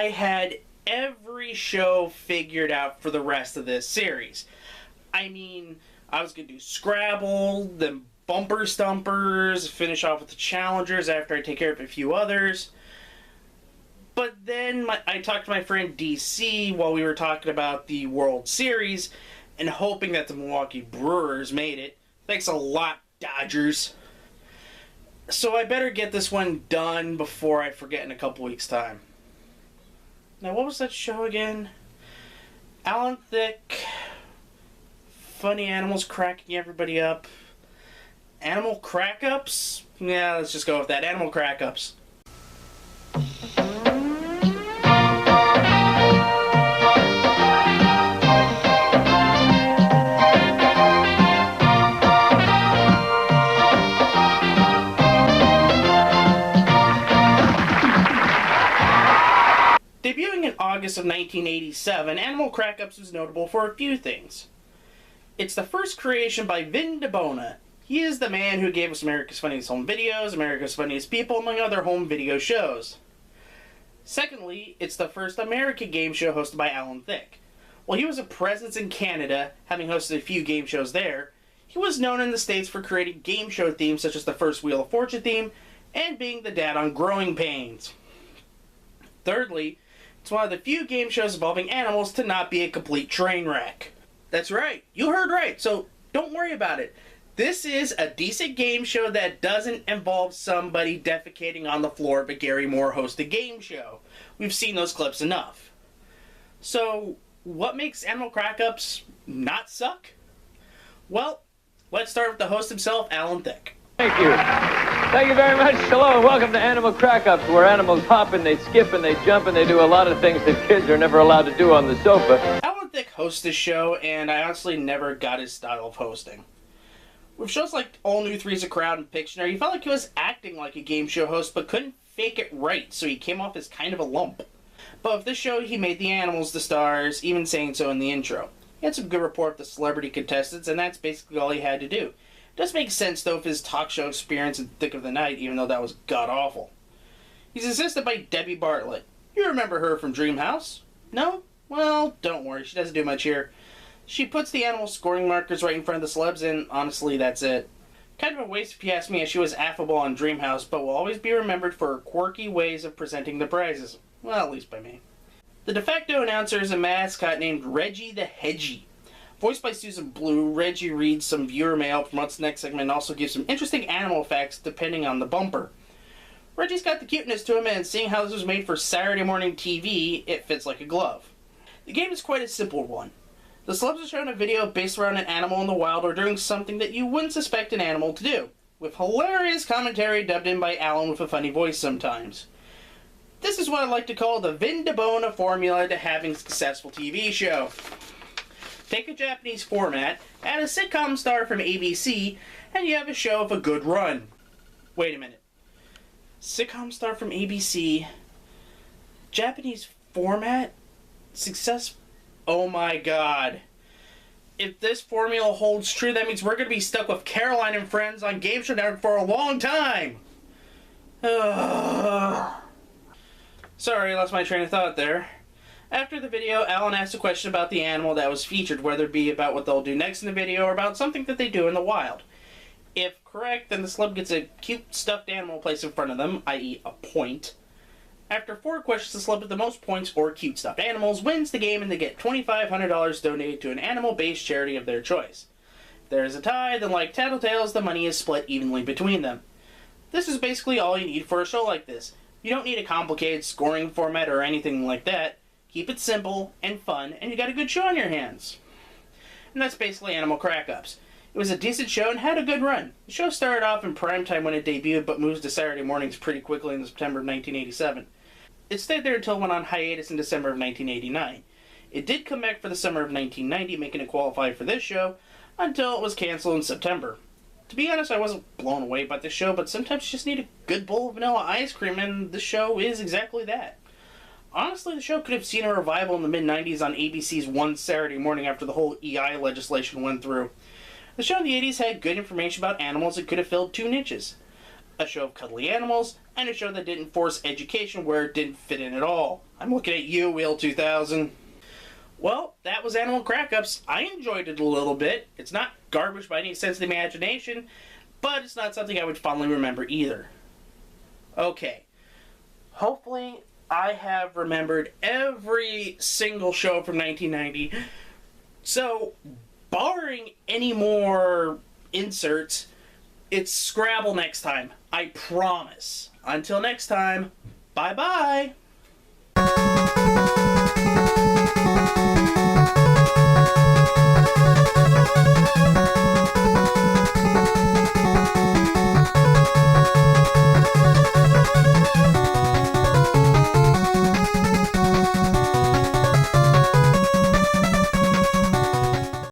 I had every show figured out for the rest of this series. I mean, I was going to do Scrabble, then Bumper Stumpers, finish off with the Challengers after I take care of a few others. But then I talked to my friend DC while we were talking about the World Series and hoping that the Milwaukee Brewers made it. Thanks a lot, Dodgers. So I better get this one done before I forget in a couple weeks' time. Now, what was that show again? Alan Thicke, funny animals cracking everybody up. Animal crack-ups? Yeah, let's just go with that. Animal crack-ups. Debuting in August of 1987, Animal Crack-Ups was notable for a few things. It's the first creation by Vin Di Bona. He is the man who gave us America's Funniest Home Videos, America's Funniest People, among other home video shows. Secondly, it's the first American game show hosted by Alan Thicke. While he was a presence in Canada, having hosted a few game shows there, he was known in the States for creating game show themes such as the first Wheel of Fortune theme and being the dad on Growing Pains. Thirdly, it's one of the few game shows involving animals to not be a complete train wreck. That's right, you heard right, so don't worry about it. This is a decent game show that doesn't involve somebody defecating on the floor of a Gary Moore-hosted game show. We've seen those clips enough. So, what makes Animal Crack-Ups not suck? Well, let's start with the host himself, Alan Thicke. Thank you. Thank you very much. Hello and welcome to Animal Crack-Ups, where animals hop and they skip and they jump and they do a lot of things that kids are never allowed to do on the sofa. Alan Thicke hosts this show, and I honestly never got his style of hosting. With shows like All New Three's a Crowd and Pictionary, he felt like he was acting like a game show host, but couldn't fake it right, so he came off as kind of a lump. But with this show, he made the animals the stars, even saying so in the intro. He had some good rapport with the celebrity contestants, and that's basically all he had to do. It does make sense, though, of his talk show experience in Thick of the Night, even though that was god-awful. He's assisted by Debbie Bartlett. You remember her from Dream House? No? Well, don't worry, she doesn't do much here. She puts the animal scoring markers right in front of the celebs, and honestly, that's it. Kind of a waste if you ask me, as she was affable on Dream House, but will always be remembered for her quirky ways of presenting the prizes. Well, at least by me. The de facto announcer is a mascot named Reggie the Hedgie. Voiced by Susan Blue, Reggie reads some viewer mail, promotes the next segment, and also gives some interesting animal facts depending on the bumper. Reggie's got the cuteness to him, and seeing how this was made for Saturday morning TV, it fits like a glove. The game is quite a simple one. The celebs are shown a video based around an animal in the wild or doing something that you wouldn't suspect an animal to do, with hilarious commentary dubbed in by Alan with a funny voice sometimes. This is what I like to call the Vin Di Bona formula to having a successful TV show. Take a Japanese format, add a sitcom star from ABC, and you have a show of a good run. Wait a minute. Sitcom star from ABC, Japanese format, success. Oh my god. If this formula holds true, that means we're going to be stuck with Caroline and Friends on Game Show Network for a long time. Sorry, I lost my train of thought there. After the video, Alan asked a question about the animal that was featured, whether it be about what they'll do next in the video or about something that they do in the wild. If correct, then the celeb gets a cute stuffed animal placed in front of them, i.e. a point. After 4 questions, the celeb with the most points or cute stuffed animals wins the game, and they get $2,500 donated to an animal-based charity of their choice. If there is a tie, then like Tattletales, the money is split evenly between them. This is basically all you need for a show like this. You don't need a complicated scoring format or anything like that. Keep it simple and fun, and you got a good show on your hands. And that's basically Animal Crack-Ups. It was a decent show and had a good run. The show started off in primetime when it debuted, but moves to Saturday mornings pretty quickly in September of 1987. It stayed there until it went on hiatus in December of 1989. It did come back for the summer of 1990, making it qualify for this show, until it was canceled in September. To be honest, I wasn't blown away by this show, but sometimes you just need a good bowl of vanilla ice cream, and this show is exactly that. Honestly, the show could have seen a revival in the mid-90s on ABC's One Saturday Morning after the whole EI legislation went through. The show in the 80s had good information about animals and could have filled 2 niches. A show of cuddly animals, and a show that didn't force education where it didn't fit in at all. I'm looking at you, Wheel 2000. Well, that was Animal Crack-Ups. I enjoyed it a little bit. It's not garbage by any sense of the imagination, but it's not something I would fondly remember either. Okay. Hopefully, I have remembered every single show from 1990. So, barring any more inserts, it's Scrabble next time. I promise. Until next time, bye-bye.